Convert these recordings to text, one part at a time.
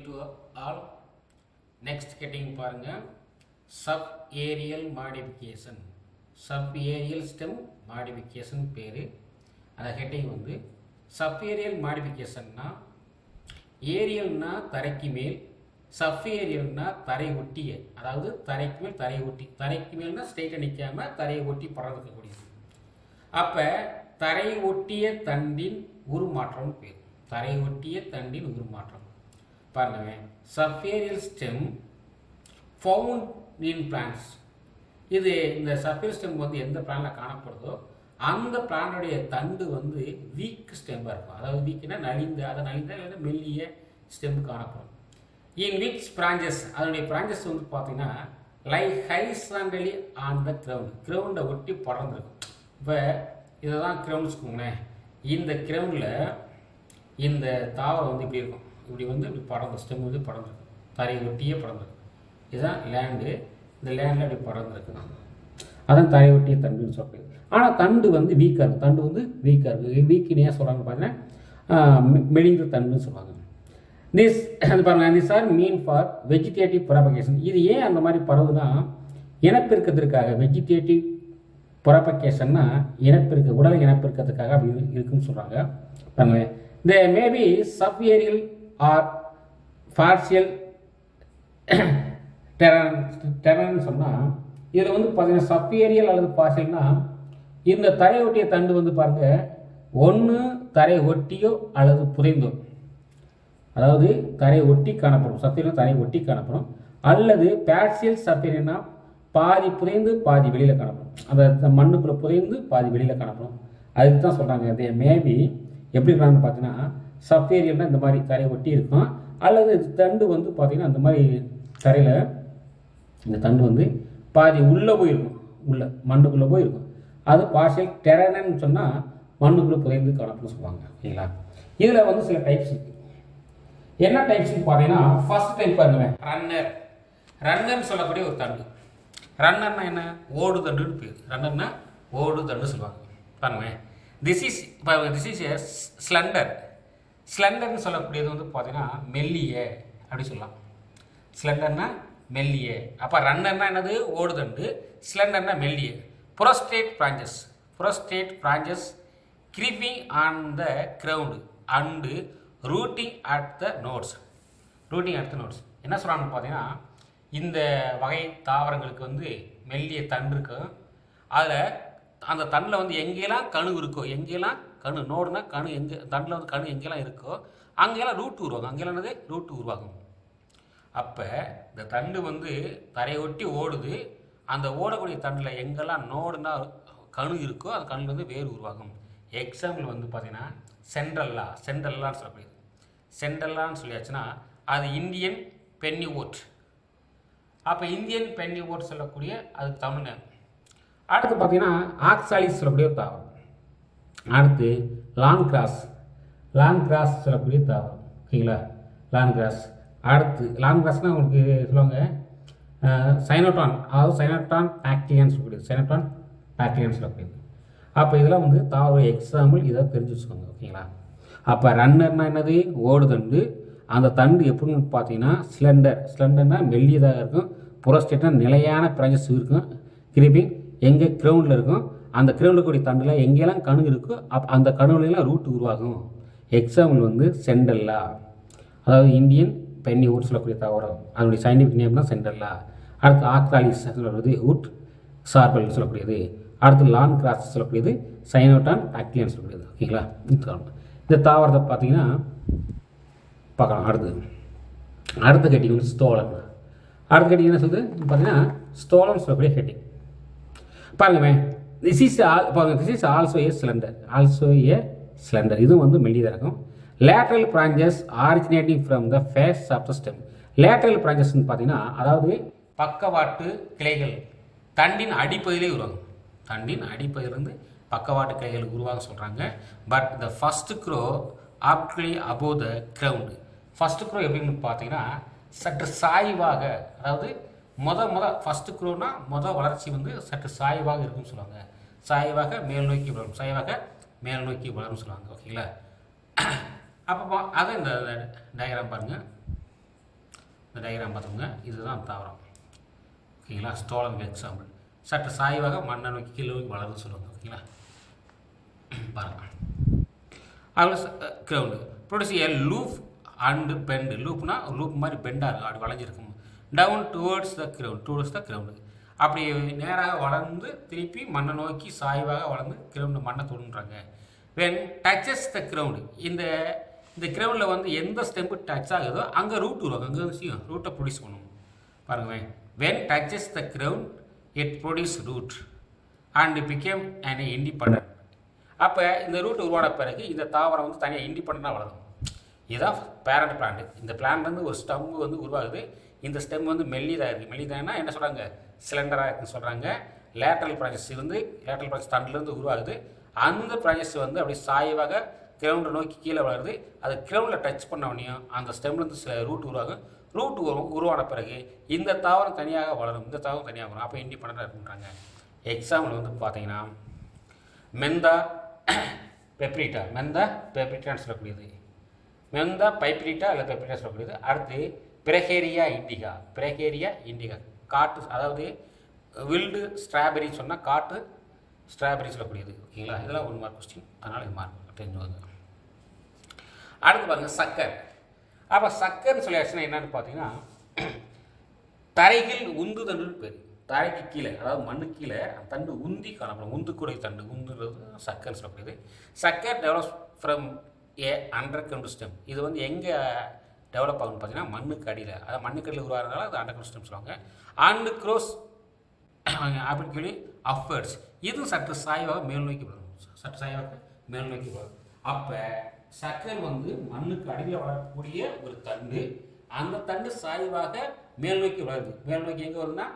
to all. Next heading பாருங்க sub-aerial modification. Sub-aerial stem modification பேரு. அந்த heading வந்து sub-aerial modificationனா ஏரியல்னா தரைக்கு மேல், சப்-ஏரியல்னா தரை ஒட்டிய, அதாவது தரைக்கு மேல் தரை ஒட்டி, தரைக்கு மேல்னா ஸ்ட்ரெயிட்டாக நிற்காம தரையை ஒட்டி பறந்துக்கக்கூடியது. அப்போ தரை ஒட்டிய தண்டின் உருமாற்றம் பேர். தரை ஒட்டிய தண்டின் உருமாற்றம் பாருங்க. Sub-Ariel stem found in plants. இது இந்த சப்-ஏரியல் ஸ்டெம் வந்து எந்த பிளான்ல காணப்படுதோ அந்த பிளானுடைய தண்டு வந்து வீக் ஸ்டெம்பாக இருக்கும். அதாவது வீக்னா நலிந்த, அதை நலிந்த மெல்லிய ஸ்டெம் காணப்படும். இன் விச் பிரான்சஸ், அதனுடைய பிரான்சஸ் வந்து பார்த்தீங்கன்னா லைக் ஹைசாண்டலி ஆன் த கிரவுண்ட், கிரவுண்டை ஒட்டி படர்ந்துருக்கும். இப்போ இதை தான் கிரவுண்ட் வச்சுக்கோங்களேன். இந்த கிரவுண்டில் இந்த தாவரம் வந்து இப்படி இருக்கும், இப்படி வந்து இப்படி படர்ந்து ஸ்டெம் வந்து படர்ந்துருக்கும், தரையை ஒட்டியே படர்ந்துருக்கும். இதுதான் லேண்டு. இந்த லேண்டில் அப்படி படர்ந்துருக்கு, அதான் தரை ஒட்டிய தண்டுன்னு சொல்கிறது. ஆனால் தண்டு வந்து வீக்காக இருக்கும். தண்டு வந்து வீக்காக இருக்குது. வீக்குன்னு ஏன் சொல்கிறாங்கன்னு பார்த்தீங்கன்னா மெலிந்த தண்டுன்னு சொல்லுவாங்க. திஸ் பாருங்க, this are mean for vegetative propagation. இது ஏன் அந்த மாதிரி பரவுதுன்னா இனப்பெருக்கத்திற்காக. வெஜிடேட்டிவ் ப்ராபகேஷன்னா இனப்பெருக்க, உடல் இனப்பெருக்கத்துக்காக அப்படி இருக்குன்னு சொல்கிறாங்க. பாருங்க, they maybe sub aerial or partial டெரன்னு சொன்னால் இதில் வந்து பார்த்தீங்கன்னா சப் ஏரியல் அல்லது பார்சியல்னா இந்த தரை ஒட்டிய தண்டு வந்து பாருங்க, ஒன்று தரை ஒட்டியோ அல்லது புதைந்தோ, அதாவது தரை ஒட்டி காணப்படும். சப்பேரியல் தரை ஒட்டி காணப்படும். அல்லது பார்சியல் சப்பேரியல்னா பாதி புதைந்து பாதி வெளியில் காணப்படும். அந்த மண்ணுக்குள்ளே புதைந்து பாதி வெளியில் காணப்படும். அதுக்கு தான் சொல்கிறாங்க இதே மேபி எப்படி இருக்காங்கன்னு பார்த்தீங்கன்னா சப்பேரியல்னா இந்த மாதிரி தரை ஒட்டி இருக்கும். அல்லது தண்டு வந்து பார்த்தீங்கன்னா அந்த மாதிரி தரையில் இந்த தண்டு வந்து பாதி உள்ளே போயிருக்கும், உள்ள மண்ணுக்குள்ளே போயிருக்கும். அது பார்சியல் டெரன்னு சொன்னால் மண்ணுக்குள்ளே புதைந்து காணப்படும் சொல்லுவாங்க. ஓகேங்களா? இதில் வந்து சில டைப்ஸ் இருக்குது. என்ன டைப்ஸ்னு பார்த்தீங்கன்னா ஃபர்ஸ்ட் டைப் பாருங்க, ரன்னர். ரன்னர்னு சொல்லக்கூடிய ஒரு தண்டு. ரன்னர்னா என்ன? ஓடு தண்டுன்னு பேர். ரன்னர்னா ஓடு தண்டு சொல்லுவாங்க. பாருங்க, திஸ் இஸ் ஏ ஸ்லண்டர். ஸ்லண்டர்னு சொல்லக்கூடியது வந்து பார்த்தீங்கன்னா மெல்லிய அப்படி சொல்லலாம். ஸ்லண்டர்னா மெல்லிய. அப்போ ரன்னர்னா என்னது? ஓடு தண்டு. ஸ்லண்டர்னா மெல்லிய. Prostate பிரான்சஸ். Prostate பிரான்சஸ் creeping on the ground and rooting at the nodes. rooting at the nodes என்ன சொல்கிறாங்கன்னு பார்த்தீங்கன்னா இந்த வகை தாவரங்களுக்கு வந்து மெல்லிய தண்டு இருக்கும். அதில் அந்த தண்டில் வந்து எங்கெல்லாம் கணு இருக்கோ, எங்கெல்லாம் கணு, நோடுனா கணு, எங்கே தண்டில் வந்து கணு எங்கெல்லாம் இருக்கோ அங்கெல்லாம் ரூட் உருவாகும். அங்கெல்லாம் என்னது? ரூட் உருவாகும். அப்போ இந்த தண்டு வந்து தரையை ஒட்டி ஓடுது. அந்த ஓடக்கூடிய தண்டில் எங்கெல்லாம் நோடுனா கணு இருக்கோ அந்த கணுல வந்து வேர் உருவாகும். எக்ஸாம்பிள் வந்து பார்த்தீங்கன்னா சென்ட்ரல்லான்னு சொல்லக்கூடியது. சென்ட்ரல்லான்னு சொல்லியாச்சுன்னா அது இந்தியன் பென்னி ஓட். அப்போ இந்தியன் பென்னி ஓட் சொல்லக்கூடிய அது தமிழ். அடுத்து பார்த்தீங்கன்னா ஆக்சாலிஸ் சொல்லக்கூடிய ஒரு தாவரம். அடுத்து லாங் கிராஸ் சொல்லக்கூடிய தாவரம். ஓகேங்களா? Long cross. அடுத்து லாங் கிராஸ்னால் உங்களுக்கு சொல்லுவாங்க சைனோட்டான், அதாவது சைனோட்டான் பாக்டிலியான்னு சொல்லக்கூடியது. சைனோட்டான் பாக்டிலியான்னு சொல்லக்கூடியது. அப்போ இதெல்லாம் வந்து தாவர எக்ஸாம்பிள், இதை தெரிஞ்சு வச்சுக்கோங்க. ஓகேங்களா? அப்போ ரன்னர்னா என்னது? ஓடு தண்டு. அந்த தண்டு எப்படின்னு பார்த்தீங்கன்னா ஸ்லெண்டர்னா மெல்லியதாக இருக்கும். புரோஸ்டேட்னா நிலையான பிரான்சஸ் இருக்கும். கிரீப்பிங் எங்கே கிரவுண்டில் இருக்கும். அந்த கிரவுண்டில் கூடிய தண்டில் எங்கெல்லாம் கணு இருக்கோ அந்த கணுவிலாம் ரூட் உருவாகும். எக்ஸாம்பிள் வந்து சென்டல்லா, அதாவது இந்தியன் பென்னி ஓட் சொல்லக்கூடிய தாவரம். அதனுடைய சயின்டிஃபிக் நேம் தான் சென்டல்லா. அடுத்து ஆக்சாலிஸ் சொல்லக்கூடியது உட் சார்பல் சொல்லக்கூடியது. அடுத்து லாங் கிராஸ் சொல்லக்கூடியது சைனோட்டான் பாக்டிலியான்னு சொல்லக்கூடியது. ஓகேங்களா? இந்த தாவரத்தை பார்த்தீங்கன்னா பார்க்கலாம். அடுத்த ஹெட்டிங் வந்து ஸ்டோலன். அடுத்த ஹெட்டிங் என்ன சொல்லுது பார்த்தீங்கன்னா ஸ்டோலன் சொல்லக்கூடிய ஹெட்டிங். பாருங்க, this is also a slender. இதுவும் வந்து மெல்லியதாக இருக்கும். Lateral branches originating from the face of the stem. Lateral பிரான்சஸ்ன்னு பார்த்தீங்கன்னா அதாவது பக்கவாட்டு கிளைகள் தண்டின் அடிப்பகுதியிலே உருவாகும். தண்டின் அடிப்பகுதியிலிருந்து பக்கவாட்டு கிளைகள் உருவாக சொல்கிறாங்க. But the first grow aptly above the ground. First grow எப்படின்னு பார்த்தீங்கன்னா சற்று சாய்வாக, அதாவது ஃபர்ஸ்ட் க்ரோனா வளர்ச்சி வந்து சற்று சாய்வாக இருக்குன்னு சொல்லுவாங்க. சாய்வாக மேல் நோக்கி வளரும் சொல்லுவாங்க. ஓகேங்களா? அப்போ அதை இந்த டயக்ராம் பாருங்கள். இந்த டயக்ராம் பார்த்துக்கோங்க. இதுதான் தாவரம். ஓகேங்களா? Stolon example. சற்று சாய்வாக மண்ணை நோக்கி கீழே நோக்கி வளருன்னு சொல்லுவாங்க. ஓகேங்களா? பாருங்கள். Ground produce a loop and bend. லூப்னா லூப் மாதிரி பெண்டாக இருக்கும், அப்படி வளைஞ்சிருக்கும். Down towards the ground. அப்படி நேராக வளர்ந்து திருப்பி மண்ணை நோக்கி சாய்வாக வளர்ந்து கிரவுண்டு மண்ணை தொடுன்றாங்க. வென் டச்சஸ் த கிரவுண்டு, இந்த கிரவுண்டில் வந்து எந்த ஸ்டெம்பு டச் ஆகுதோ அங்கே ரூட் உருவாகும். அங்கே விஷயம் ரூட்டை ப்ரொடியூஸ் பண்ணும். பாருங்கள், when touches the ground it produce root and became and independent. அப்போ இந்த ரூட் உருவான பிறகு இந்த தாவரம் வந்து தனியாக இண்டிபெண்டண்டாக வளரும். இதுதான் பேரண்ட் பிளான்ட். இந்த பிளான்ட்லேருந்து ஒரு ஸ்டெம்பு வந்து உருவாகுது. இந்த ஸ்டெம் வந்து மெல்லிதாக இருக்குது. மெல்லிதான்னா என்ன சொல்கிறாங்க? சிலிண்டராக இருக்குன்னு சொல்கிறாங்க. லேட்டரல் ப்ராஜெக்ட்ஸ் லேட்டரல் ப்ராஜெக்ட் தண்டிலேருந்து உருவாகுது. அந்த ப்ராஜெக்ட்ஸ் வந்து அப்படி சாய்வாக கிரவுண்டை நோக்கி கீழே வளருது. அது கிரவுண்டில் டச் பண்ணவனையும் அந்த ஸ்டெம்லேருந்து சில ரூட் உருவாகும். ரூட் உருவான பிறகு இந்த தாவரம் தனியாக வளரும், இந்த தாவரம் தனியாக வளரும். அப்போ இண்டிபெண்டண்டாக இருக்குன்றாங்க. எக்ஸாம்பிள் வந்து பார்த்தீங்கன்னா மெந்தா பெப்ரிட்டான்னு சொல்லக்கூடியது. மெந்தா பைப்ரிட்டா இல்லை பெப்ரிட்டா சொல்லக்கூடியது. அடுத்து பிரகேரியா இண்டிகா காட்டு, அதாவது வில்டு ஸ்ட்ராபெரி சொன்னால் காட்டு ஸ்ட்ராபெரி சொல்லக்கூடியது. ஓகேங்களா? இதெல்லாம் 1 மார்க் கொஸ்டின், அதனால் இது மார்க் தெரிஞ்சுவாங்க. அடுத்து பாருங்கள் சக்கர். அப்போ சக்கர்னு சொல்லியாச்சுன்னா என்னன்னு பார்த்தீங்கன்னா தரைகள் உந்து தண்டுன்னு பேர். தரைக்கு கீழே, அதாவது மண்ணு கீழே தண்டு உந்தி காணப்படும். உந்துக்குடைய தண்டு, உந்துறது சக்கர்னு சொல்லக்கூடியது. Sucker develops from a underground stem. இது வந்து எங்கே டெவலப் ஆகும்னு பார்த்தீங்கன்னா மண்ணுக்கு அடியில், அதாவது மண்ணுக்கு அடியில் உருவாகிறதுனால அது அண்டர் கிரவுண்ட் ஸ்டெம் சொல்லுவாங்க. அண்ட் க்ரோஸ் அப்படின்னு சொல்லி அப்வர்ட்ஸ். இதுவும் சற்று சாய்வாக மேல் நோக்கி வரும். அப்போ சக்கர் வந்து மண்ணுக்கு அடியில் வளரக்கூடிய ஒரு தண்டு. அந்த தண்டு சாய்வாக மேல் நோக்கி வளருது. மேல் நோக்கி எங்கே வருதுன்னா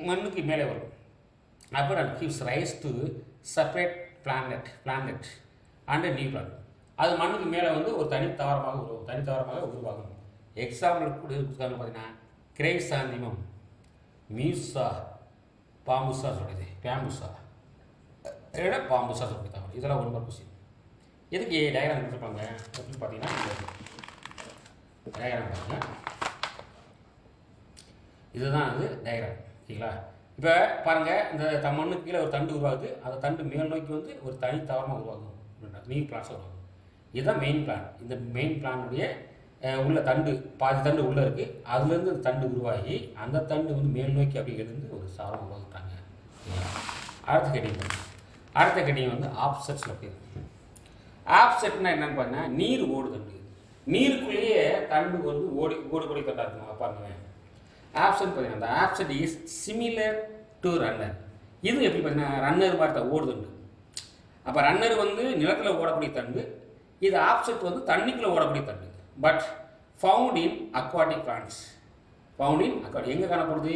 மண்ணுக்கு மேலே வரும். அப்போ அது gives rice to separate plant and new plant. அது மண்ணுக்கு மேலே வந்து ஒரு தனித்தாவரமாக உருவாகும். எக்ஸாம்பிள் கொடுத்தாங்க பார்த்தீங்கன்னா கிரைசாந்திமம், மியூசா, பாம்புசா சொல்லுது, பாம்புசா சொல்லிட்டாங்க. இதெல்லாம் 1 மார்க் கொஸ்டின். எதுக்கு டயக்ராம் கொடுத்துருப்பாங்க அப்படின்னு பார்த்தீங்கன்னா டயக்ராம் பாருங்கள். இதுதான் அது டயக்ராம். ஓகேங்களா? இப்போ பாருங்கள், இந்த மண்ணுக்கு கீழே ஒரு தண்டு உருவாகுது. அந்த தண்டு மேல் நோக்கி வந்து ஒரு தனித்தாவரமாக உருவாகும். நியூ பிளான்ட்ஸாக உருவாகும். இதுதான் மெயின் பிளான். இந்த மெயின் பிளானுடைய உள்ள தண்டு, பாதி தண்டு உள்ளே இருக்குது. அதுலேருந்து அந்த தண்டு உருவாகி அந்த தண்டு வந்து மேல் நோக்கி அப்படி எழுந்து ஒரு சாரம் உருவாக்குறாங்க. அடுத்த கட்டிங் வந்து ஆப்செட்ஸில் இருக்குது. ஆப்செட்னா என்னன்னு பார்த்தீங்கன்னா நீர் ஓடுதண்டு. நீருக்குள்ளேயே தண்டு வந்து ஓடி தண்டா இருக்கும். பாருங்க, ஆப்செட் பார்த்தீங்கன்னா அந்த offset is similar to runner. இது எப்படி பார்த்தீங்கன்னா ரன்னர் மாதிரி தான் ஓடுதண்டு. அப்போ ரன்னர் வந்து நிலத்தில் ஓடக்கூடிய தண்டு, இது ஆப்செட் வந்து தண்ணிக்குள்ளே ஓடக்கூடிய தண்டு. But found in aquatic plants. எங்கே காணப்படுது?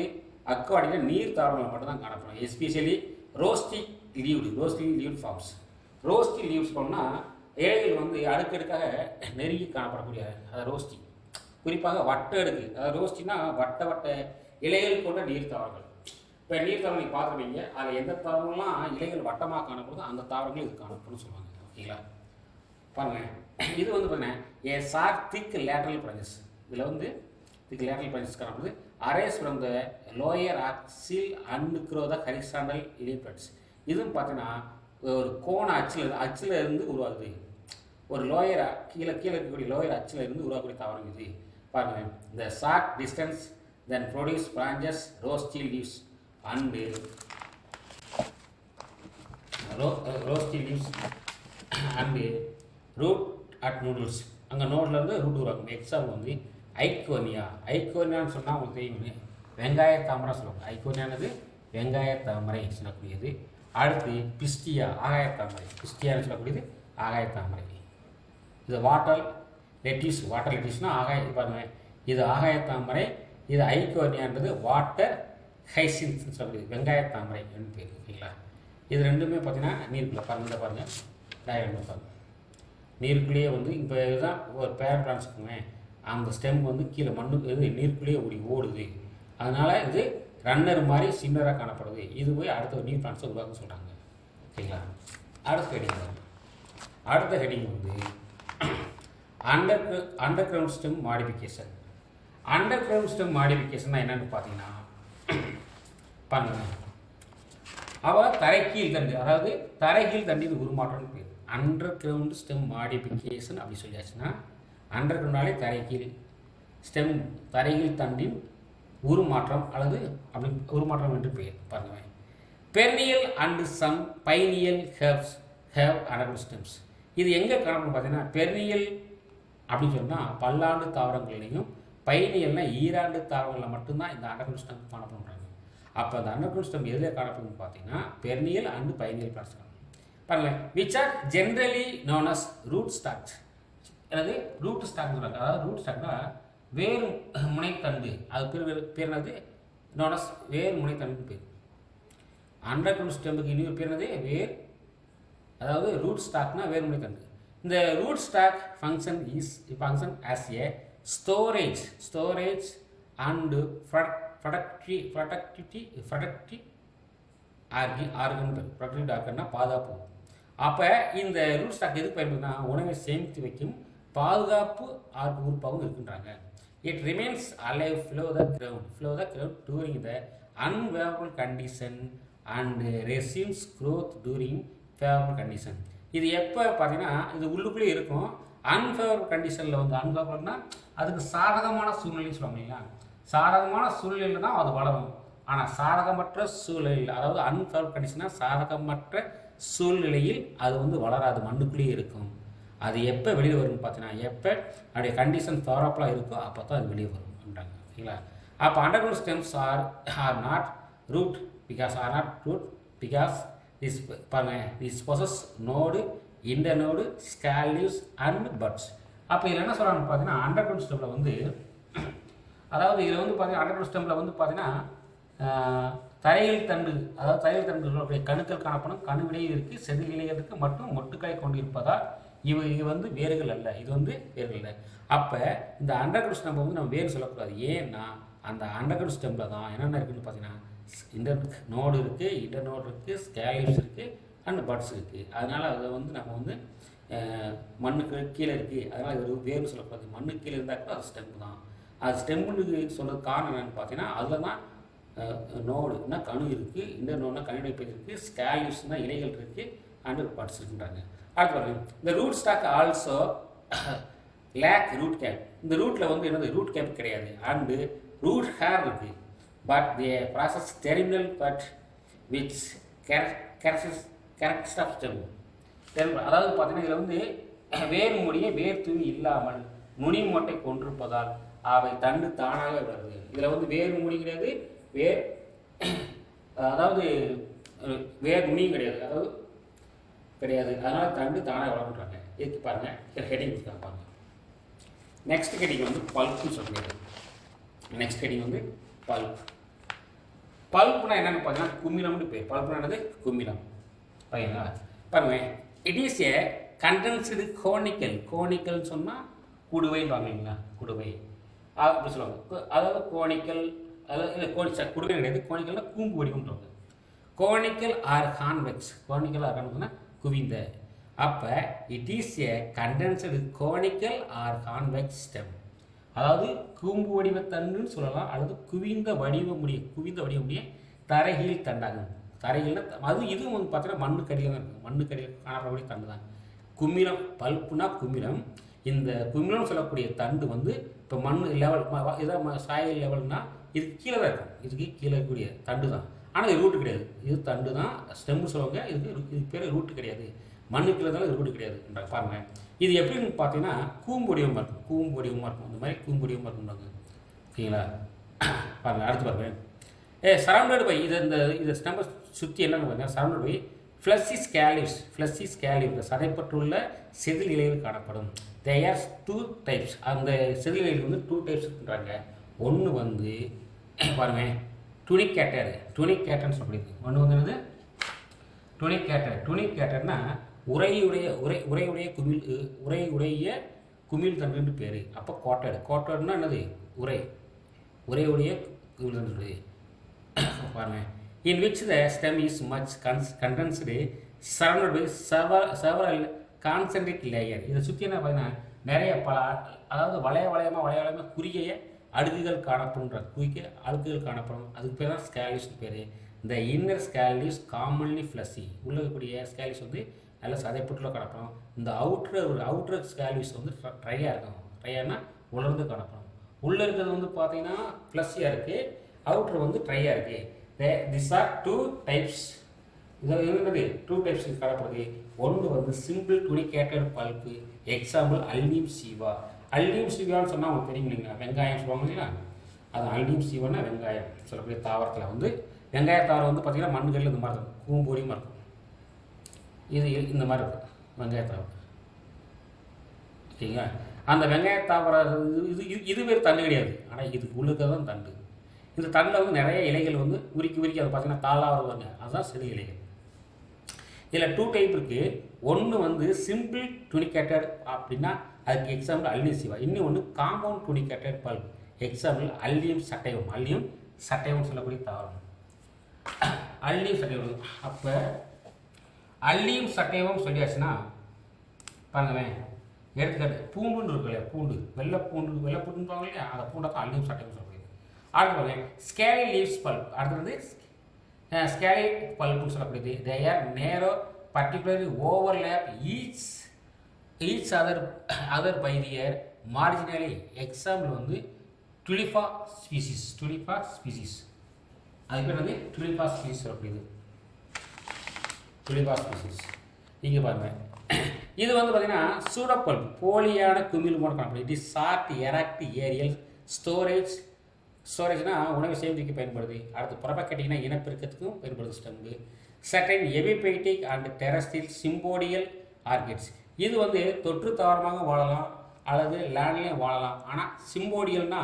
அக்வாட்டிக்கில் நீர் தாவரங்கள் மட்டும்தான் காணப்படும். Especially rosette leaved forms. Rosette leaves பண்ணால் இலைகள் வந்து அடுக்கடுக்காக நெருங்கி காணப்படக்கூடிய, அதாவது ரோஸ்டி. குறிப்பாக வட்ட அடுக்கு, அதாவது ரோஸ்டினா வட்ட இலைகள் கொண்ட நீர் தாவரங்கள். இப்போ நீர் தாவரம் நீங்கள் பார்த்துருப்பீங்க, அதில் எந்த தாவரங்கள்லாம் இலைகள் வட்டமாக காணப்படுதோ அந்த தாவரங்கள் இது காணப்படும்னு சொல்லுவாங்க. ஓகேங்களா? பாருங்கள், இது வந்து பார்த்தீங்கன்னா ஏ சார் திக் லேட்டரல் பிரான்சஸ். இதில் வந்து திக் லேட்டரல் பிரான்சஸ் காணப்படுது. Arise from the lower axil and grow the horizontal இலிபெட்ஸ். இதுவும் பார்த்தீங்கன்னா ஒரு கோண அச்சில் இருந்து உருவாகுது. ஒரு லோயர் கீழே இருக்கக்கூடிய லோயர் அச்சில் இருந்து உருவாக்கக்கூடிய தாவரம் இது. பாருங்கள், இந்த short distance then produce branches rosette leaves and root at nodes. அங்கே நோட்லேருந்து ரூட் உருவாக்கும். எக்ஸாம்பிள் வந்து ஐக்கோனியான்னு சொன்னால் உங்களுக்கு தெரியும், வெங்காய தாமரை சொல்லுவாங்க. ஐக்கோனியானது வெங்காய தாமரை சொல்லக்கூடியது. அடுத்து பிஸ்டியா, ஆகாயத்தாமரை. பிஸ்டியான்னு சொல்லக்கூடியது ஆகாயத்தாமரை. இது வாட்டர் லெட்டிஸ்னால் பாருங்க, இது ஆகாயத்தாமரை. இது ஐக்கோனியான்றது வாட்டர் ஹைசின்ஸ் சொல்லக்கூடியது வெங்காயத்தாமரை என்று பேர். ஓகேங்களா? இது ரெண்டுமே பார்த்தீங்கன்னா நீருக்குள்ளே பாருங்கள் டயக்ராம் பாருங்கள். நீருக்குள்ளேயே வந்து இப்போ இதுதான் ஒரு பேர் பிளான்ஸ் இருக்குங்க. அந்த ஸ்டெம் வந்து கீழே இது நீருக்குள்ளேயே ஓடுது. அதனால் இது ரன்னர் மாதிரி சின்னராக காணப்படுது. இது போய் அடுத்த நியூ பிளான்ஸை உருவாக்க சொல்கிறாங்க. ஓகேங்களா? அடுத்த ஹெடிங் வந்து under ground stem modification. Under ground stem modification என்னன்னு பார்த்தீங்கன்னா பாருங்க, தரைக்கீழ் தண்டு, அதாவது தரைகீழ் தண்டின் உருமாற்றம் பேர் அண்டர் கிரவுண்ட் ஸ்டெம் மாடிஃபிகேஷன் அப்படி சொல்லியாச்சுன்னா, அண்டர் கிரவுண்டாலே தரைக்கீழ் ஸ்டெம் தரைகீழ் தண்டின் உருமாற்றம் அல்லது அப்படி உருமாற்றம் என்று பெயர். பாருங்க, perennial and some biennial have under stems. இது எங்கே காணப்படும் பார்த்தீங்கன்னா, பெர்னியல் அப்படின்னு சொன்னால் பல்லாண்டு தாவரங்கள்லையும், பைனியல்னா ஈராண்டு தாவரங்களில் மட்டும்தான் இந்த அண்டர் ஸ்டெம் காணப்படுறாங்க. அப்போ அந்த அண்டர் ஸ்டெம் எதில் காணப்படும்னு பார்த்தீங்கன்னா, பெர்னியல் அண்ட் பைனியல் பிளான்ட்ஸ் பாருங்களேன். Which are generally known as root stocks. அதாவது ரூட் ஸ்டாக் சொல்கிறாங்க. அதாவது ரூட் ஸ்டாக்னா வேறு முனைத்தண்டு, அது பேர் என்னது, நோன் அஸ் வேறு முனைத்தண்டுன்னு பேர். அண்டர் கிரவுண்ட் ஸ்டெம்புக்கு இன்னொரு பேர் என்னது, வேர், அதாவது ரூட் ஸ்டாக்னா வேறு முனைத்தண்டு. இந்த root stock function as a storage and protective ஆர்கன்னா பாதுகாப்பு. அப்போ இந்த ரூட் ஸ்டாக் எதுக்கு பயன்படுதுன்னா, உணவை சேமித்து வைக்கும் பாதுகாப்பு உறுப்பாகவும் இருக்கின்றாங்க. It remains alive below the ground during the unfavourable condition and resumes growth during favourable condition. இது எப்போ பார்த்தீங்கன்னா, இது உள்ளுக்குள்ளே இருக்கும். அன்ஃபேவரபிள் கண்டிஷனில் வந்து, அன்ஃபேவரபிள்னா அதுக்கு சாதகமான சூழ்நிலைன்னு சொல்லுவாங்க இல்லையா, சாதகமான சூழ்நிலையில் தான் அது வளரும். ஆனால் சாதகமற்ற சூழ்நிலையில், அதாவது அன்ஃபேவரபிள் கண்டிஷனாக சாதகமற்ற சூழ்நிலையில் அது வந்து வளராது, மண்ணுக்குள்ளேயே இருக்கும். அது எப்போ வெளியே வரும்னு பார்த்தீங்கன்னா, எப்போ அதோடைய கண்டிஷன் ஃபேவரபுளாக இருக்கோ அப்போ தான் அது வெளியே வரும் அப்படின்றாங்க. ஓகேங்களா? அப்போ underground stems are not root because this possess node, internode, scale leaves and buds. அப்போ இதில் என்ன சொல்கிறாங்கன்னு பார்த்தீங்கன்னா, அண்டர் கிரவுண்ட் ஸ்டெம்மில் வந்து, அதாவது இதில் வந்து பார்த்தீங்கன்னா அண்டர் கிரவுண்ட் ஸ்டெம்மில் வந்து பார்த்தீங்கன்னா தரையில் தண்டு, அதாவது தரையில் தண்டுகளுடைய கணுக்கள் காணப்படும். கணுவிடையில் இருக்குது, செதில் இலைகள் இருக்குது மற்றும் மொட்டுக்களை கொண்டு இருப்பதால் இது வந்து வேர்கள் அல்ல, இது வந்து வேர்கள் இல்லை. அப்போ இந்த அண்டர் கிரவுண்ட் ஸ்டெம் வந்து நம்ம வேறு சொல்லக்கூடாது. ஏன்னா அந்த அண்டர் கிரவுண்ட் ஸ்டெம்மில் தான் என்னென்ன இருக்குதுன்னு பார்த்தீங்கன்னா, இன்டர் நோடு இருக்குது, இன்டர் நோடு இருக்குது, ஸ்கேலிப்ஸ் இருக்குது அண்ட் பட்ஸ் இருக்குது. அதனால் அதை வந்து நம்ம வந்து மண்ணுக்கு கீழே இருக்குது, அதனால் இது வேறு சொல்லக்கூடாது. மண்ணுக்கு கீழே இருந்தால் கூட அது ஸ்டெம் தான். அது ஸ்டெம்முக்கு சொல்கிறது காரணம் என்னென்னு பார்த்தீங்கன்னா, அதில் தான் நோடுனா கணு இருக்குது, இன்டர் நோடுனா கணிடைப்பது இருக்குது, ஸ்கேலிப்ஸ்னால் இலைகள் இருக்குது அண்ட் பட்ஸ் இருக்குன்றாங்க. அடுத்து பாருங்க, இந்த root stock also lack root cap. இந்த ரூட்டில் வந்து என்னது, ரூட் கேப் கிடையாது. அண்டு ரூட் ஹேர் இருக்குது, but they process terminal but which characteristics of stem. அதாவது பார்த்தீங்கன்னா, இதில் வந்து வேர் முடிய வேர் தூவி இல்லாமல் நுனி மொட்டை கொண்டிருப்பதால் அவை தண்டு தானாக வருது. இதில் வந்து வேர் முடி கிடையாது, அதாவது வேர் நுனியும் கிடையாது, அதாவது கிடையாது. அதனால் தண்டு தானாக வளர்ந்துட்டாங்க. இதுக்கு பாருங்கள், ஹெட்டிங் கொடுத்தாங்க பாருங்க. நெக்ஸ்ட் ஹெட்டிங் வந்து பல்ப்னு சொல்லுறது. நெக்ஸ்ட் ஹெட்டிங் வந்து பல்ப்னா என்னென்னு பார்த்தீங்கன்னா, குமிழம்னு பேர். பல்ப்னா என்னது, குமிழம். சரிங்களா? பாருங்க, இட் இஸ் ஏ கண்டென்ஸ்டு கோனிக்கல்னு சொன்னால் குடுவைன்னு வாங்கிங்களா, குடுவை அப்படி சொல்லுவாங்க. அதாவது கோனிக்கல், அதாவது குடுவை கிடையாது, கோனிக்கல்னா கூம்பு வடிவம்ன்றாங்க. Conical or convex, conical or கான்வெக்ஸ்னா குவிந்த. அப்போ it is a condensed conical or convex stem. அதாவது கூம்பு வடிவ தண்டுன்னு சொல்லலாம், அல்லது குவிந்த வடிவமுடைய தரைகீழ் தண்டாகும். தரைகீழ்னா அது இதுவும் வந்து பார்த்தீங்கன்னா மண்ணுக்கடியில் தான் இருக்குது. மண்ணுக்கடியில் காணப்படக்கூடிய தண்டு தான் குமிழம். பல்ப்புனா குமிழம். இந்த குமிழம் சொல்லக்கூடிய தண்டு வந்து இப்போ மண் லெவல், இதான் சாயல் லெவல்னா இதுக்கு கீழே தான் இருக்கும். இதுக்கு கீழே இருக்கக்கூடிய தண்டு தான். ஆனால் இது ரூட்டு கிடையாது, இது தண்டு தான். ஸ்டெம்னு சொல்லுவாங்க, இதுக்கு பேர் ரூட்டு கிடையாது. மண்ணுக்கு கீழே தான் இது ரூட்டு கிடையாது. பாருங்க, இது எப்படின்னு பார்த்தீங்கன்னா கூம்பு வடிவமாக இருக்கும். இந்த மாதிரி கூம்பு வடிவமாக இருக்கும்னாங்க. ஓகேங்களா? பாருங்கள், அடுத்து பாருங்கள். சரௌண்டட் பை இந்த ஸ்டெம்பை சுற்றி என்னென்னு பார்த்தீங்கன்னா, சரௌண்டட் பை ஃப்ளஷி ஸ்கேலிவ்ஸ் சதைப்பற்றுள்ள செதில் இலைகள் காணப்படும். தேர் 2 டைப்ஸ். அந்த செதில் இலைகள் வந்து 2 டைப்ஸ் இருக்குன்றாங்க. ஒன்று வந்து பாருங்கள், டுனிக்கேட்டர்னு சொல்லப்படுது. ஒன்று வந்து என்னது, டுனிக்கேட்டர்னா உரையுடைய குமிழ் தண்டுன்னு பேர். அப்போ கோட்டர்னா என்னது, உரையுடைய குமிழ் தண்டு பாருங்க. In which the stem is much condensed surrounded by several concentric layer. இதை சுற்றி என்ன பார்த்தீங்கன்னா நிறைய அதாவது வளையமாக குறுகிய அடுக்குகள் காணப்படுன்ற குவிக்க அடுக்குகள் காணப்படும், அதுக்கு பேர் தான் ஸ்கேலிஸ் பேர். இந்த இன்னர் ஸ்கேலிஸ் காமன்லி ஃப்ளஷி, உள்ள இருக்கக்கூடிய ஸ்கேலிஸ் வந்து நல்லா சதைப்பட்டுள்ள காணப்படும். இந்த அவுட்டர் ஸ்கேலிஸ் வந்து ட்ரையாக இருக்கும். ட்ரையானா உலர்ந்து காணப்படும். உள்ளே இருக்கிறது வந்து பார்த்தீங்கன்னா ஃப்ளஷியாக இருக்குது, அவுட்டர் வந்து ட்ரையாக இருக்குது. This are two types. இதில் என்னது டூ டைப்ஸ் காணப்படுது. ஒன்று வந்து simple tunicated bulb, example Allium cepa. Allium சீவான்னு சொன்னால் உங்களுக்கு தெரியும் இல்லைங்களா, வெங்காயம் சொல்லுவாங்க இல்லைங்களா, அது அல்னியம் சீவானா வெங்காயம் சொல்லக்கூடிய தாவரத்தில் வந்து வெங்காய தாவரம் வந்து பார்த்திங்கன்னா மண்களில் இந்த மாதிரி இருக்கும், கூம்பொடியுமா இருக்கும். இது இந்த மாதிரி இருக்கும் வெங்காய தாவரம். ஓகேங்களா, அந்த வெங்காய தாவரம் இது பேர் தண்டு கிடையாது, ஆனால் இதுக்கு உள்ளுக்க தான் தண்டு. இந்த தண்டில் வந்து நிறைய இலைகள் வந்து உரிக்கி அதை பார்த்தீங்கன்னா தாளாக வருவாங்க, அதுதான் செடி இலைகள். இதில் டூ டைப் இருக்குது. ஒன்று வந்து சிம்பிள் டுனிகேட்டட் அப்படின்னா அதுக்கு எக்ஸாம்பிள் அல்னியம் சீவா. இன்னும் ஒன்று compound டுனிகேட்டட் bulb, example அல்னியம் sativum. அல்னியம் sativum சொல்லக்கூடிய தாவரம் அல்னியம் சட்டைவம். அப்போ அல்னியம் சட்டைவம் சொல்லியாச்சுன்னா பாருங்களேன், எடுத்துக்காட்டு பூண்டுன்னு இருக்கு இல்லையா, பூண்டு வெள்ளை பூண்டுன்னு இல்லையா, அந்த பூண்டை தான் அல்னியம் சட்டைவம் சொல்லக்கூடியது. அடுத்து பாருங்க ஸ்கேலி லீவ்ஸ் பல்ப். அடுத்து வந்து ஸ்கேலி பல்ப்னு சொல்லக்கூடியது. They are narrow particularly overlap each other by their marginally. Example வந்து டுலிபா ஸ்பீசிஸ். அது பேர் வந்து டுலிபா ஸ்பீசிஸ் சொல்லக்கூடியது. டுலிபா ஸ்பீசிஸ் இங்கே பாருங்க. இது வந்து பார்த்தீங்கன்னா சூடப்பல்ப், போலியான குமிழ் மூலம் காணப்படும். It is short erect aerial ஸ்டோரேஜ்னா உணவு சேமிக்க பயன்படுது. அடுத்து புறப்பக்கட்டிங்கன்னா இனப்பெருக்கத்துக்கும் பயன்படுது stump. Second epiphytic and terrestrial sympodial orchids. இது வந்து தொற்று தாவரமாக வாழலாம் அல்லது லேண்ட்லேயும் வாழலாம். ஆனால் சிம்போடியல்னா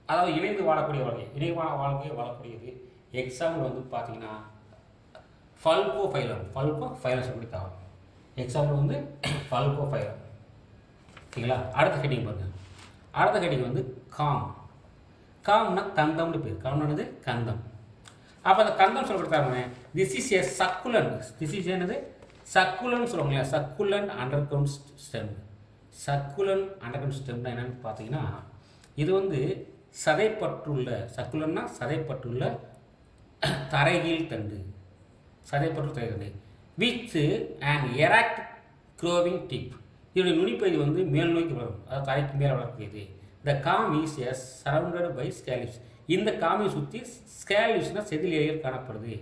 அதாவது இணைந்து வாழக்கூடிய வாழ்க்கை, இணைவான வாழ்க்கையை வாழக்கூடியது. எக்ஸாம்பிள் வந்து பார்த்தீங்கன்னா ஃபல்கோஃபைலம் சொல்லக்கூடிய தாவரம். எக்ஸாம்பிள் வந்து ஃபல்கோஃபைலம். ஓகேங்களா, அடுத்த ஹெட்டிங் பாருங்க. அடுத்த ஹெட்டிங் வந்து காம்னா கந்தம்னு பேர். காம்னது கந்தம். அப்போ அந்த கந்தம் சொல்லப்படுத்தாங்க. This is a succulent. This is என்னது சக்குலன் சொல்லுவாங்க இல்லையா, succulent underground stem. Succulent underground ஸ்டெம்னா என்னன்னு பார்த்தீங்கன்னா, இது வந்து சதைப்பற்றுள்ள, சக்குலன்னா சதைப்பற்றுள்ள தரைகீழ் தண்டு, சதைப்பற்று தரைதண்டு with and erect growing tip. இதனுடைய நுனிப்பகுதி வந்து மேல் நோக்கி வளரும், அதாவது தரைக்கு மேலே வளரக்கூடியது. The corm is as surrounded by scale leaves. இந்த காமை சுற்றி ஸ்கேலிப்ஸ்னால் செதில் இலைகள் காணப்படுது.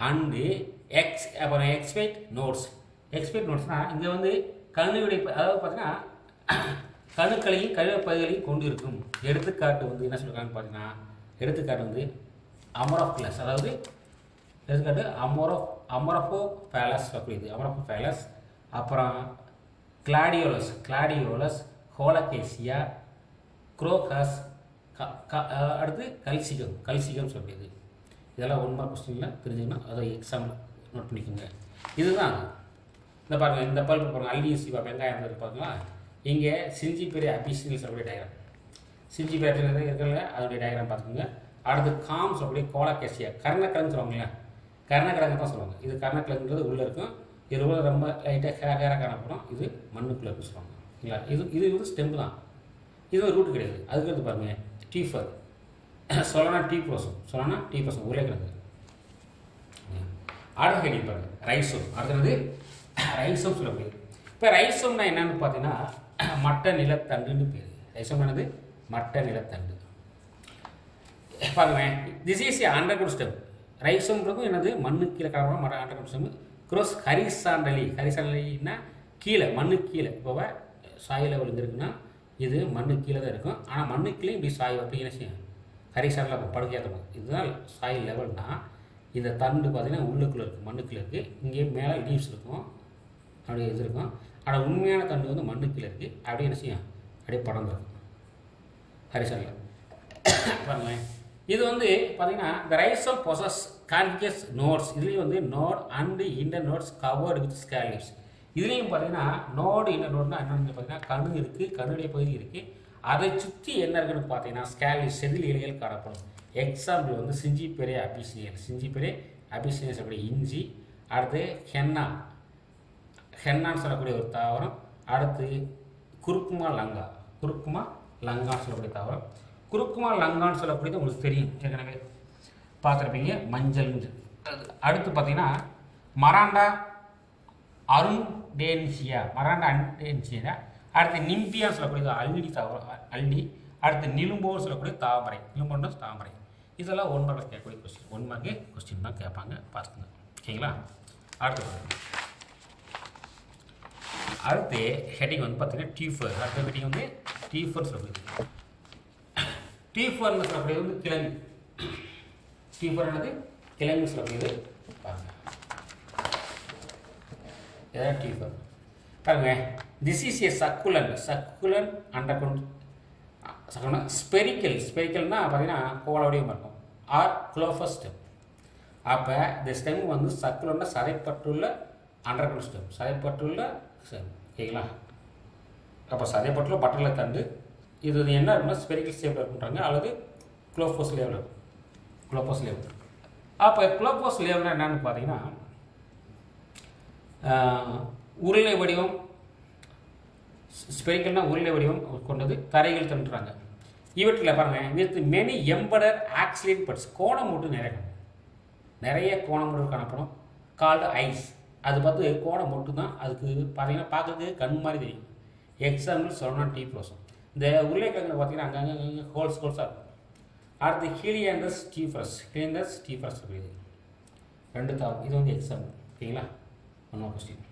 அண்டு அப்புறம் எக்ஸ்பெக்ட் நோட்ஸ்னால் இங்கே வந்து கணுடைய, அதாவது பார்த்தீங்கன்னா கணுக்களையும் கழிவுப்பகுதிகளையும் கொண்டு இருக்கும். எடுத்துக்காட்டு வந்து என்ன சொல்லியிருக்காங்கன்னு பார்த்தீங்கன்னா, எடுத்துக்காட்டு வந்து அமோரோஃபிலஸ், அதாவது எடுத்துக்காட்டு அமோரோஃபோஃபேலஸ் அப்படிது, அமோரோஃபோஃபேலஸ். அப்புறம் கிளாடியோலஸ், ஹோலகேசியா, குரோகஸ், அடுத்து கல்சிகம் சொல்லியது. இதெல்லாம் 1 மார்க் கொஸ்டினில் தெரிஞ்சுக்கணும், அதை எக்ஸாம் நோட் பண்ணிக்கோங்க. இதுதான் இந்த பாருங்கள், இந்த பல்ப்பு பாருங்கள், அல்னியம் சீவா வெங்காயம் பாருங்களா. இங்கே சிஞ்சிபெரிய அபிசினியல் சொல்லக்கூடிய டயக்ராம், சிஞ்சிபெரிய இருக்கிற அதோடைய டயக்ராம் பார்த்துக்கோங்க. அடுத்து காம் சொல்லக்கூடிய கோலகேசியா, கர்ணக்கிழங்கு சொல்லுவாங்களே, கர்ணக்கிழங்கு தான் சொல்லுவாங்க. இது கர்ணக்கிழங்குன்றது உள்ளே இருக்கும், இது உள்ள ரொம்ப லைட்டாக ஹேராக காணப்படும். இது மண்ணுக்குள்ளே இருக்குன்னு சொல்லுவாங்க. இல்லைங்களா, இது வந்து ஸ்டெம்பு தான், இது ரூட் கிடையாது. அதுக்கு பாருங்கள் டீஃபர், சொலனா டீப்ரோசம் உருளைக்கிழங்கு. அடுத்த கேள்வி பாருங்க ரைசோம். அடுத்தது ரைசோம் சொல்லக்கூடியது. இப்போ ரைசோம்னா என்னன்னு பார்த்தீங்கன்னா மட்ட நிலத்தண்டுன்னு பேர். ரைசோம் என்னது மட்ட நிலத்தண்டு. பாருங்க, this is a underground stem. ரைசோம்ன்றதும் என்னது மண்ணு கீழே காரணம் மட்ட அண்டர்கிரவுண்ட் ஸ்டெம். க்ரோஸ் ஹரிசாண்டலின்னா கீழே மண்ணு கீழே. இப்போ சாயில் லெவல் இருக்குன்னா இது மண்ணு கீழே தான் இருக்கும். ஆனால் மண்ணு கீழே இப்படி சாய் அப்படி என்ன செய்யும், ஹரிசாண்டில் படுக்கையாற்றணும். இதுதான் சாயில் லெவல்னா. இந்த தண்டு பார்த்தீங்கன்னா உள்ளுக்குள்ளே இருக்குது, மண்ணுக்குள்ளே இருக்குது. இங்கே மேலே லீவ்ஸ் இருக்கும், அப்படியே இது இருக்கும். ஆனால் உண்மையான தண்டு வந்து மண்ணுக்குள்ளே இருக்குது. அப்படியே என்ன செய்யும், அப்படியே படர்ந்துருக்கும் ஹரிசாண்டில். பாருங்களேன், இது வந்து பார்த்தீங்கன்னா இந்த ரைசோம் பொசஸ் கான்கேஸ் நோட்ஸ். இதுலேயும் வந்து node and internodes covered with scale leaves. இதுலேயும் பார்த்தீங்கன்னா நோடு இன்னர் நோட்னா என்னென்னு பார்த்தீங்கன்னா கணு இருக்குது, கணுடைய பகுதி இருக்குது. அதை சுற்றி என்ன இருக்குன்னு பார்த்தீங்கன்னா ஸ்கேலிப்ஸ் செதில் இலைகள் காணப்படும். எக்ஸாம்பிள் வந்து சிஞ்சிபெரிய அபிசினியஸ் அப்படி இஞ்சி. அடுத்து ஹென்னான்னு சொல்லக்கூடிய ஒரு தாவரம். அடுத்து குருக்குமா லங்கான்னு சொல்லக்கூடிய தாவரம். குருக்குமா லங்கான்னு சொல்லக்கூடியது உங்களுக்கு தெரியும், ஏற்கனவே பார்த்துருப்பீங்க, மஞ்சள். அடுத்து பார்த்தீங்கன்னா மராண்டா அருண்டேன்சியா, மராண்டா அருண்டேன்சியா. அடுத்து நிம்பியான்னு சொல்லக்கூடியது அல்லி தாவரம், அல்லி. அடுத்து நிலும்போன்னு சொல்லக்கூடிய தாமரை, நிலும்போன்னு தாமரை. இதெல்லாம் 1 மார்க்கில் கேட்கக்கூடிய கொஸ்டின், 1 மார்க்கே கொஸ்டின் தான் கேட்பாங்க, பார்த்துங்க. ஓகேங்களா? அடுத்து ஹெட்டிங் வந்து பார்த்தீங்கன்னா டியூஃபர். அடுத்த ஹெட்டிங் வந்து டியூஃபர் சொல்லக்கூடியது. டியூஃபர்னு சொல்லக்கூடியது வந்து கிழங்கு. டியூஃபர் என்னது? கிழங்கு சொல்லக்கூடியது. பாருங்க, இதான் டியூஃபர். பாருங்க, திஸ் இஸ் ஏ சக்குலன் அண்டர்கவுண்ட் ஸ்பெரிக்கல்னா பார்த்தீங்கன்னா கோல வடிவம் இருக்கும், ஆர் குளோஃபஸ் ஸ்டெம். அப்போ இந்த ஸ்டெம் வந்து சக்குலன்னா சதைப்பட்டுள்ள அண்டர்கவுண்ட் ஸ்டெம், சதைப்பட்டுள்ள ஸ்டெம். ஓகேங்களா? அப்போ சதைப்பட்டுள்ள பட்டர்ல தண்டு. இது என்ன இருக்குன்னா ஸ்பெரிக்கல் ஷேப்பில் இருக்குன்றாங்க, அல்லது குளோஃபஸ் லேவல் இருக்கும், குளோஃபஸ் லேவல். அப்போ குளோஃபஸ் லேவல்னா என்னன்னு பார்த்தீங்கன்னா உருளை வடிவம், ஸ்பெரிக்கல்னா உருளை வடிவம் கொண்டது, தரைகள் தண்டுறாங்க. இவற்றில் பாருங்கள், வித் மெனி எம்படர் ஆக்சிலேட் பட்ஸ், கோணம் மட்டும் நிறைய கோணம் மட்டும் காணப்படும். கால்டு ஐஸ், அது பார்த்து கோணம் மட்டும் தான். அதுக்கு பார்த்தீங்கன்னா பார்க்குறதுக்கு கண் மாதிரி தெரியும். எக்ஸாம்பிள் சொல்லணும்னா டீ ப்ரோசம். இந்த உருளைக்கிழங்கு பார்த்தீங்கன்னா அங்கங்கே ஹோல்ஸாக இருக்கும். அடுத்து ஹீலியாண்டஸ் டீஃபரஸ் இருக்குது 2 தாவரம். இது வந்து எக்ஸாம்பிள். ஓகேங்களா? 1 கொஸ்டின்.